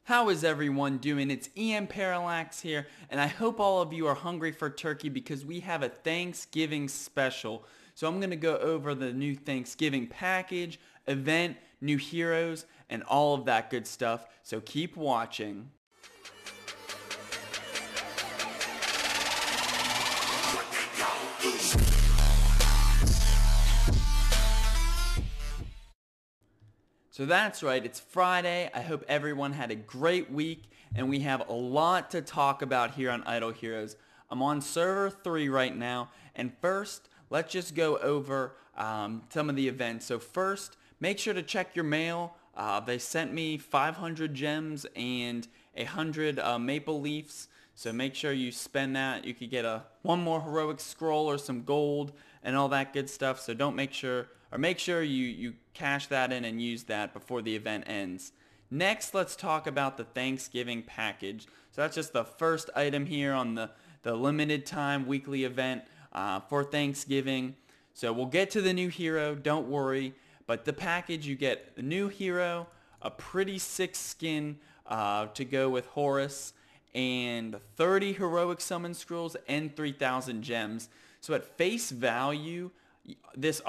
How is everyone doing? It's EmParallax here, and I hope all of you are hungry for turkey because we have a Thanksgiving special. So I'm going to go over the new Thanksgiving package, event, new heroes, and all of that good stuff. So keep watching. So that's right, it's Friday. I hope everyone had a great week, and we have a lot to talk about here on Idle Heroes. I'm on server 3 right now, and first, let's just go over some of the events. So first, make sure to check your mail. They sent me 500 gems and 100 maple leafs. So make sure you spend that. You could get one more heroic scroll or some gold and all that good stuff. So make sure you cash that in and use that before the event ends. Next, let's talk about the Thanksgiving package. So that's just the first item here on the limited time weekly event for Thanksgiving. So we'll get to the new hero, don't worry. But the package, you get a new hero, a pretty sick skin to go with Horus, and 30 heroic summon scrolls and 3,000 gems. So at face value, this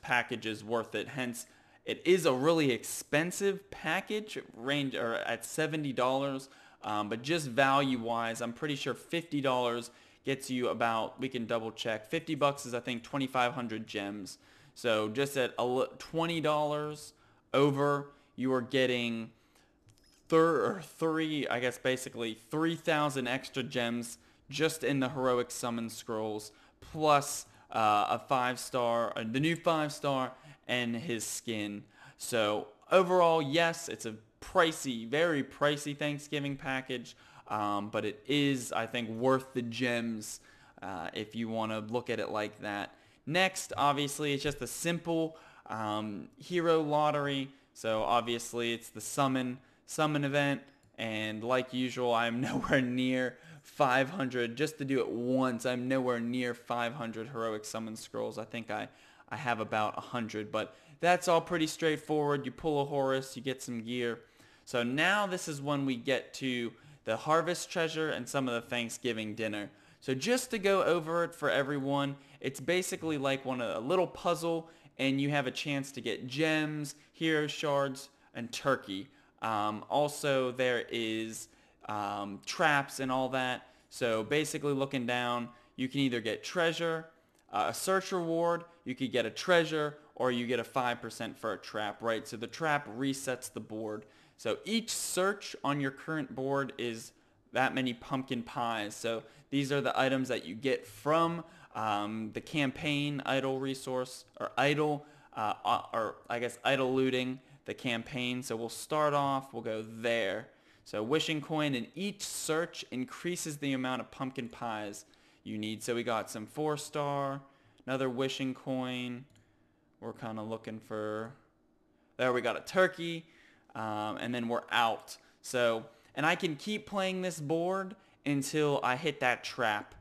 package is worth it. Hence, it is a really expensive package, range or at $70. But just value-wise, I'm pretty sure $50 gets you about. We can double check. $50 is I think 2,500 gems. So just at $20 over, you are getting I guess basically 3,000 extra gems just in the heroic summon scrolls, plus a 5-star, the new 5-star, and his skin. So overall, yes, it's a pricey, very pricey Thanksgiving package, but it is, I think, worth the gems if you want to look at it like that. Next, obviously, it's just a simple hero lottery. So obviously, it's the summon event, and like usual, I'm nowhere near 500. Just to do it once, I'm nowhere near 500 heroic summon scrolls. I think I have about 100, but that's all pretty straightforward. You pull a Horus, you get some gear. So now this is when we get to the harvest treasure and some of the Thanksgiving dinner. So just to go over it for everyone, it's basically like a little puzzle, and you have a chance to get gems, hero shards, and turkey. Also, there is traps and all that. So basically, looking down, you can either get treasure, a search reward, you could get a treasure, or you get a 5% for a trap, right? So the trap resets the board. So each search on your current board is that many pumpkin pies. So these are the items that you get from the campaign idle resource, or idle, or I guess idle looting the campaign. So we'll start off, we'll go there. So wishing coin, and each search increases the amount of pumpkin pies you need. So we got some 4-star, another wishing coin. We're kind of looking for, there we got a turkey, and then we're out. So, and I can keep playing this board until I hit that trap.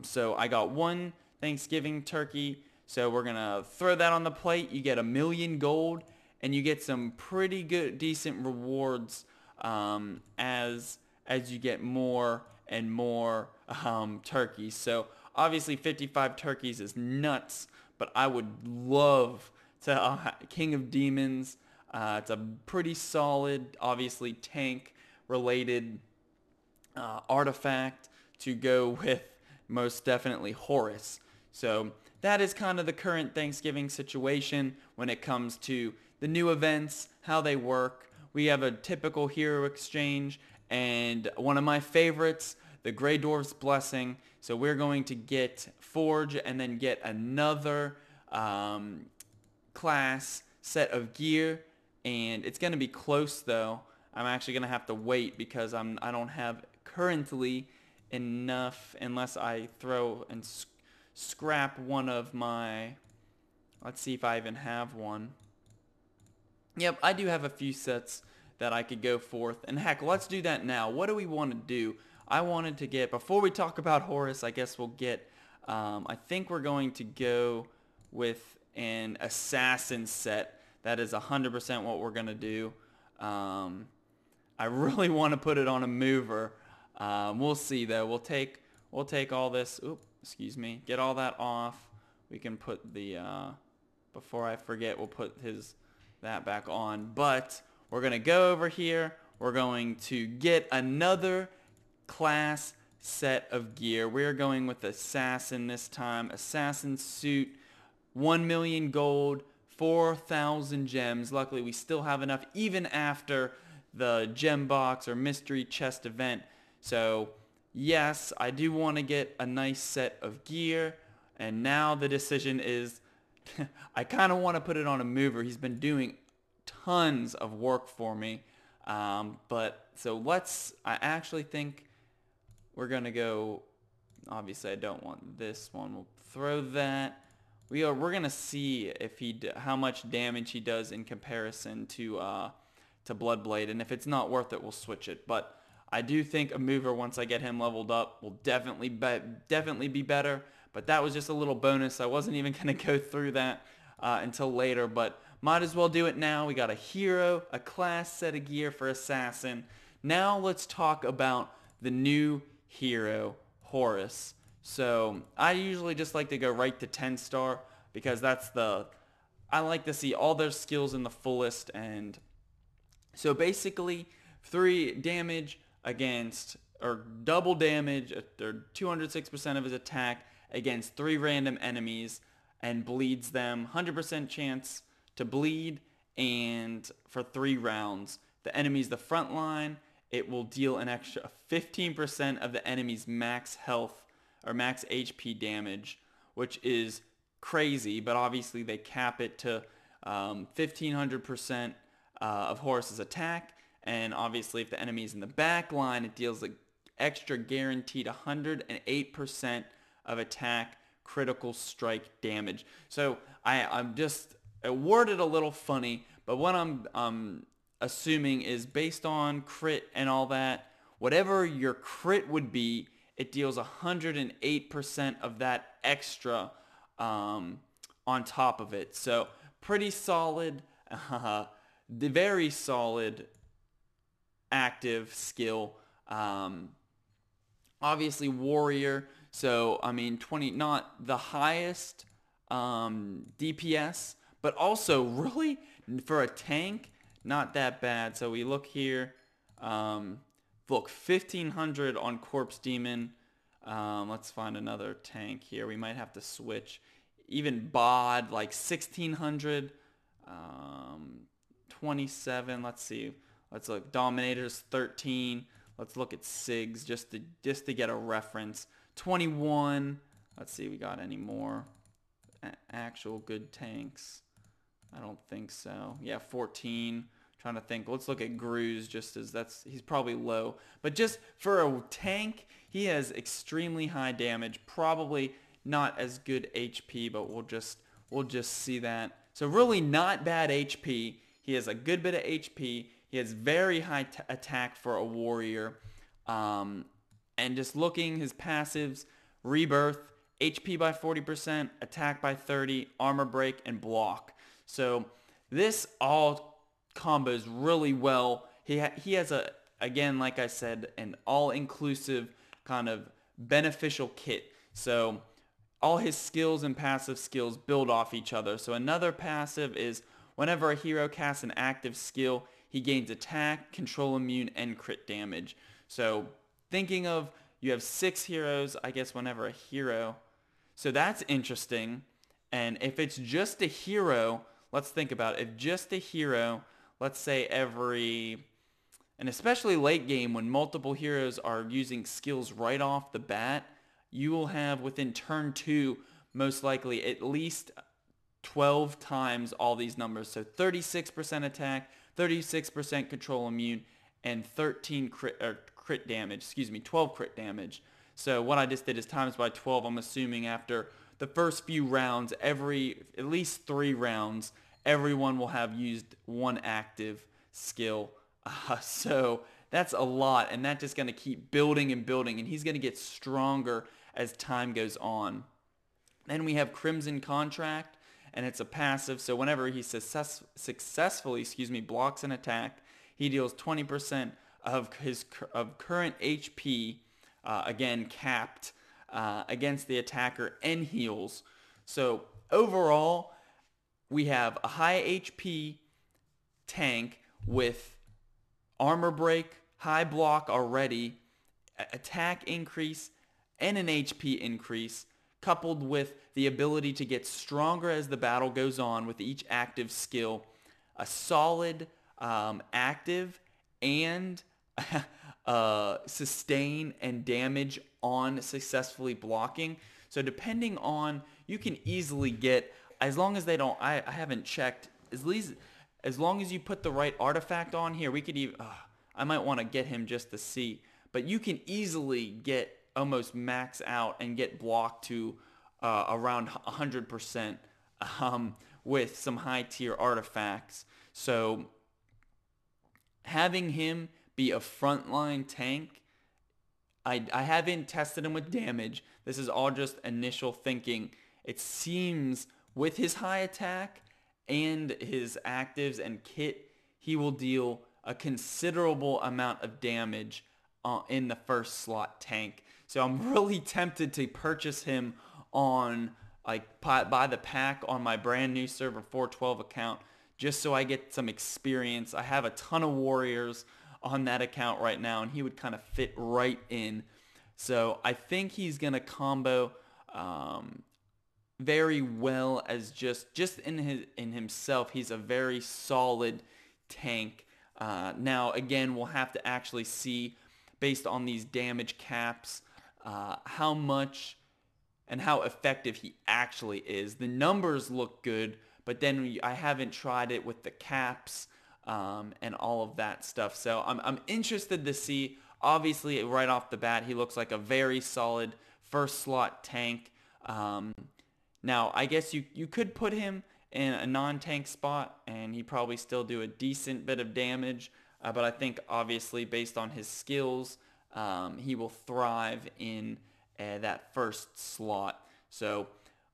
So I got one Thanksgiving turkey. So we're going to throw that on the plate. You get 1,000,000 gold, and you get some pretty good, decent rewards as you get more and more turkeys. So obviously 55 turkeys is nuts, but I would love to King of Demons. It's a pretty solid, obviously tank related artifact to go with most definitely Horus. So that is kind of the current Thanksgiving situation when it comes to the new events, how they work. We have a typical hero exchange, and one of my favorites, the Grey Dwarf's Blessing. So we're going to get Forge and then get another class set of gear, and it's going to be close though. I'm actually going to have to wait because I don't have currently enough, unless I throw and scrap one of my, let's see if I even have one. Yep, I do have a few sets that I could go forth, and heck, let's do that now. What do we want to do? I wanted to get, before we talk about Horus, I guess we'll get, I think we're going to go with an assassin set. That is 100% what we're going to do. I really want to put it on a mover. We'll see though. We'll take all this. Oop, excuse me. Get all that off. We can put the before I forget, we'll put that back on. But we're gonna go over here. We're going to get another class set of gear. We're going with Assassin this time. Assassin suit, 1 million gold, 4,000 gems. Luckily, we still have enough even after the gem box or mystery chest event. So, yes, I do want to get a nice set of gear. And now the decision is, I kind of want to put it on a mover. He's been doing tons of work for me. But so I actually think we're going to go, obviously I don't want this one. We'll throw that. We're going to see if how much damage he does in comparison to Bloodblade. And if it's not worth it, we'll switch it. But I do think a mover, once I get him leveled up, will definitely be better. But that was just a little bonus. I wasn't even going to go through that until later. But might as well do it now. We got a hero, a class set of gear for Assassin. Now let's talk about the new hero, Horus. So I usually just like to go right to 10 star because I like to see all their skills in the fullest. And so basically 3 damage against, or double damage, or 206% of his attack against 3 random enemies and bleeds them. 100% chance to bleed, and for 3 rounds. The enemy's the front line. It will deal an extra 15% of the enemy's max health or max HP damage, which is crazy, but obviously they cap it to 1500% of Horus's attack, and obviously if the enemy's in the back line, it deals an extra guaranteed 108% of attack critical strike damage. So I'm just worded a little funny, but what I'm assuming is based on crit and all that, whatever your crit would be, it deals 108% of that extra on top of it. So pretty solid, the very solid active skill. Obviously warrior, so I mean 20, not the highest DPS, but also really for a tank, not that bad. So we look here, look, 1500 on Corpse Demon. Let's find another tank here. We might have to switch. Even Bod, like 1600, 27. Let's see. Let's look. Dominators 13. Let's look at SIGs just to get a reference. 21. Let's see. We got any more actual good tanks? I don't think so. Yeah, 14. Trying to think. Let's look at Gru's just as he's probably low. But just for a tank, he has extremely high damage. Probably not as good HP, but we'll just see that. So really not bad HP. He has a good bit of HP. He has very high attack for a warrior. And just looking, his passives, Rebirth, HP by 40%, attack by 30, armor break, and block. So this all combos really well. He has again, like I said, an all-inclusive kind of beneficial kit. So all his skills and passive skills build off each other. So another passive is whenever a hero casts an active skill, he gains attack, control immune, and crit damage. So thinking of, you have 6 heroes, I guess whenever a hero. So that's interesting. And if it's just a hero, let's think about it. If just a hero, let's say and especially late game when multiple heroes are using skills right off the bat, you will have within turn 2 most likely at least 12 times all these numbers. So 36% attack, 36% control immune, and 13 crit damage, 12 crit damage. So what I just did is times by 12. I'm assuming after the first few rounds, at least 3 rounds, everyone will have used 1 active skill. So that's a lot, and that's just going to keep building and building, and he's going to get stronger as time goes on. Then we have Crimson Contract, and it's a passive, so whenever he successfully blocks an attack, he deals 20% of current HP, again capped against the attacker and heals. So overall, we have a high HP tank with armor break, high block already, attack increase, and an HP increase, coupled with the ability to get stronger as the battle goes on with each active skill, a solid active and sustain and damage on successfully blocking. So depending on, you can easily get, as long as they don't, I haven't checked, as long as you put the right artifact on here, we could even, I might want to get him just to see, but you can easily get almost max out and get blocked to around 100% with some high tier artifacts. So having him be a frontline tank, I haven't tested him with damage. This is all just initial thinking. It seems with his high attack and his actives and kit, he will deal a considerable amount of damage in the first slot tank. So I'm really tempted to purchase him on, like, buy the pack on my brand new server 412 account, just so I get some experience. I have a ton of warriors on that account right now, and he would kind of fit right in. So I think he's gonna combo very well as just in himself. He's a very solid tank. Now again, we'll have to actually see, based on these damage caps, how much and how effective he actually is. The numbers look good, but then I haven't tried it with the caps and all of that stuff. So I'm interested to see. Obviously, right off the bat, he looks like a very solid first slot tank. Now, I guess you could put him in a non-tank spot, and he'd probably still do a decent bit of damage. But I think, obviously, based on his skills, he will thrive in that first slot. So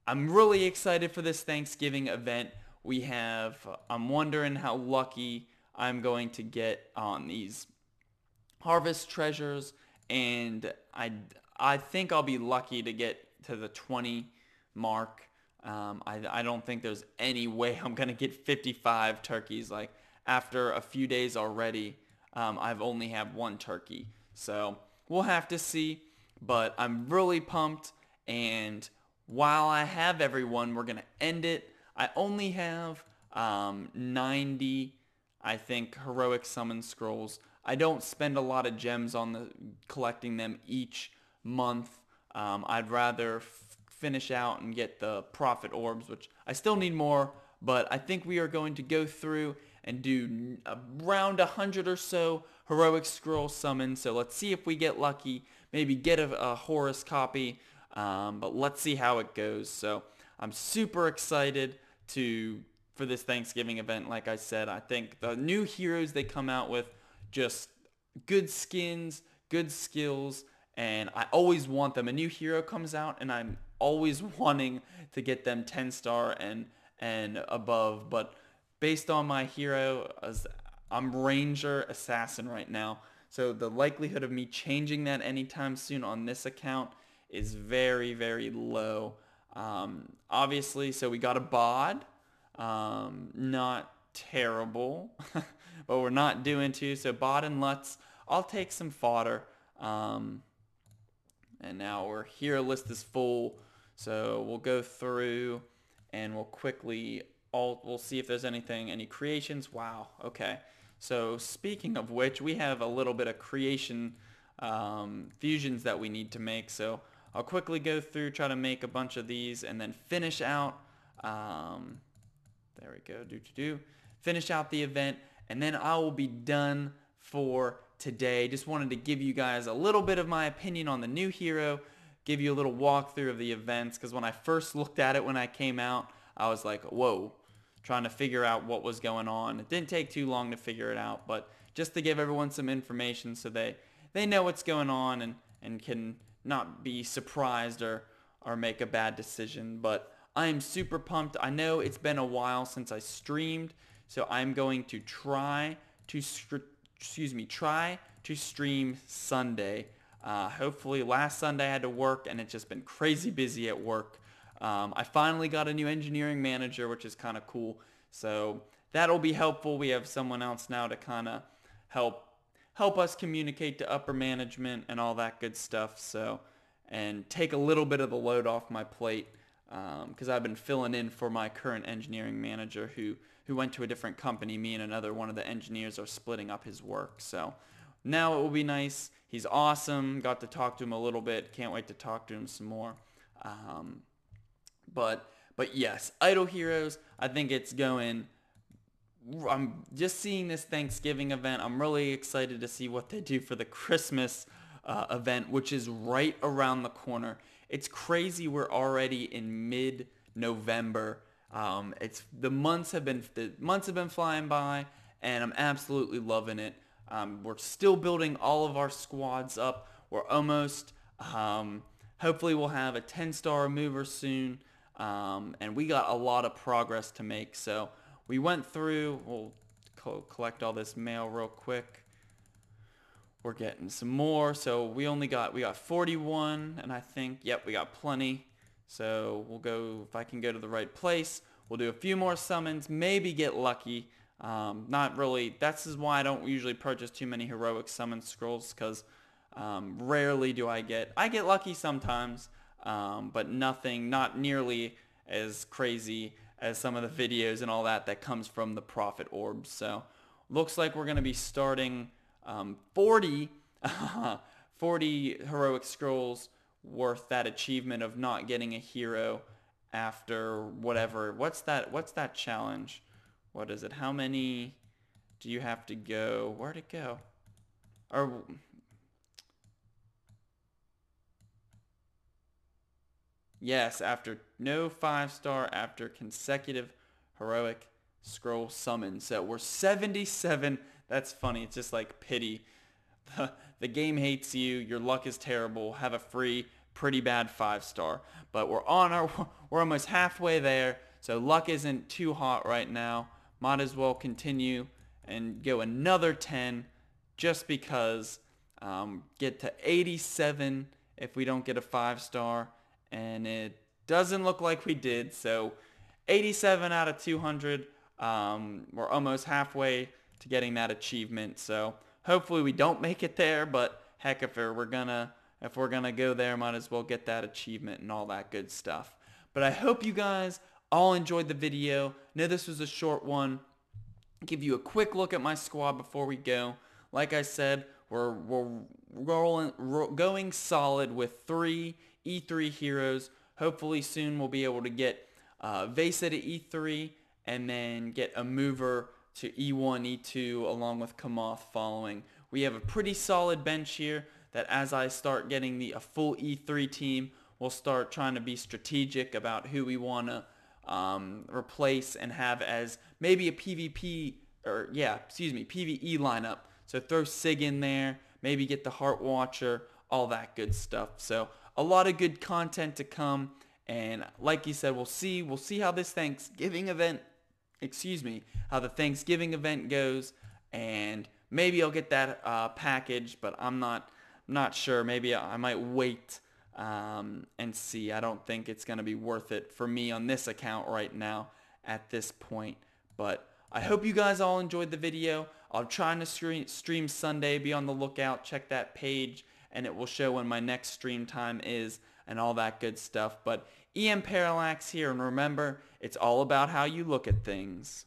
I'm really excited for this Thanksgiving event. I'm wondering how lucky I'm going to get on these harvest treasures, and I think I'll be lucky to get to the 20 mark. I don't think there's any way I'm gonna get 55 turkeys. Like, after a few days already, I've only had one turkey, so we'll have to see. But I'm really pumped, and while I have everyone, we're gonna end it. I only have 90, I think, heroic summon scrolls. I don't spend a lot of gems on collecting them each month. I'd rather finish out and get the prophet orbs, which I still need more, but I think we are going to go through and do around 100 or so heroic scroll summons. So let's see if we get lucky, maybe get a Horus copy, but let's see how it goes. So I'm super excited for this Thanksgiving event. Like I said, I think the new heroes they come out with, just good skins, good skills, and I always want them. A new hero comes out, and I'm always wanting to get them 10-star and above. But based on my hero, I'm Ranger Assassin right now, so the likelihood of me changing that anytime soon on this account is very, very low. Obviously, so we got a bod, not terrible, but we're not doing too. So bod and Lutz, I'll take some fodder. And now our hero list is full, so we'll go through and we'll quickly we'll see if there's any creations. Wow, okay. So speaking of which, we have a little bit of creation fusions that we need to make. So I'll quickly go through, try to make a bunch of these, and then finish out. There we go. Finish out the event, and then I will be done for today. Just wanted to give you guys a little bit of my opinion on the new hero, give you a little walkthrough of the events, because when I first looked at it when I came out, I was like, whoa, trying to figure out what was going on. It didn't take too long to figure it out, but just to give everyone some information so they know what's going on and can not be surprised or make a bad decision. But I am super pumped. I know it's been a while since I streamed, so I'm going to try to stream Sunday. Hopefully, last Sunday I had to work, and it's just been crazy busy at work. I finally got a new engineering manager, which is kind of cool. So that'll be helpful. We have someone else now to kind of help us communicate to upper management and all that good stuff. So, and take a little bit of the load off my plate, because I've been filling in for my current engineering manager who went to a different company. Me and another one of the engineers are splitting up his work. So now it will be nice. He's awesome. Got to talk to him a little bit. Can't wait to talk to him some more. But yes, Idle Heroes, I think it's going. I'm just seeing this Thanksgiving event. I'm really excited to see what they do for the Christmas event, which is right around the corner. It's crazy. We're already in mid-November. The months have been flying by, and I'm absolutely loving it. We're still building all of our squads up. We're almost. Hopefully, we'll have a 10-star mover soon, and we got a lot of progress to make. So we went through. We'll collect all this mail real quick. We're getting some more. So we got 41, and I think, yep, we got plenty. So we'll go, if I can go to the right place, we'll do a few more summons, maybe get lucky. Not really. That's why I don't usually purchase too many heroic summon scrolls, because rarely do I get lucky sometimes, but not nearly as crazy as some of the videos and all that comes from the Prophet Orbs. So looks like we're going to be starting 40 heroic scrolls worth that achievement of not getting a hero after whatever. What's that challenge? What is it? How many do you have to go? Where'd it go? Or yes, after no 5-star after consecutive heroic scroll summons. So we're 77. That's funny. It's just like pity. The game hates you. Your luck is terrible. Have a free, pretty bad 5-star. But we're almost halfway there. So luck isn't too hot right now. Might as well continue and go another 10 just because. Get to 87 if we don't get a 5-star. And it doesn't look like we did. So 87 out of 200. We're almost halfway to getting that achievement. So hopefully we don't make it there. But heck, if we're gonna go there, might as well get that achievement and all that good stuff. But I hope you guys all enjoyed the video. I know this was a short one. Give you a quick look at my squad before we go. Like I said, we're going solid with 3 E3 heroes. Hopefully soon we'll be able to get Vesa to E3 and then get a mover to E1, E2 along with Kamoth following. We have a pretty solid bench here that as I start getting a full E3 team, we'll start trying to be strategic about who we want to replace and have as maybe a PvE lineup. So throw Sig in there, maybe get the Heart Watcher, all that good stuff. So a lot of good content to come, and like you said, we'll see how this Thanksgiving event, how the Thanksgiving event goes, and maybe I'll get that package, but I'm not sure. Maybe I might wait and see. I don't think it's going to be worth it for me on this account right now at this point. But I hope you guys all enjoyed the video. I'm trying to stream Sunday. Be on the lookout. Check that page, and it will show when my next stream time is and all that good stuff. But EmParallax here, and remember, it's all about how you look at things.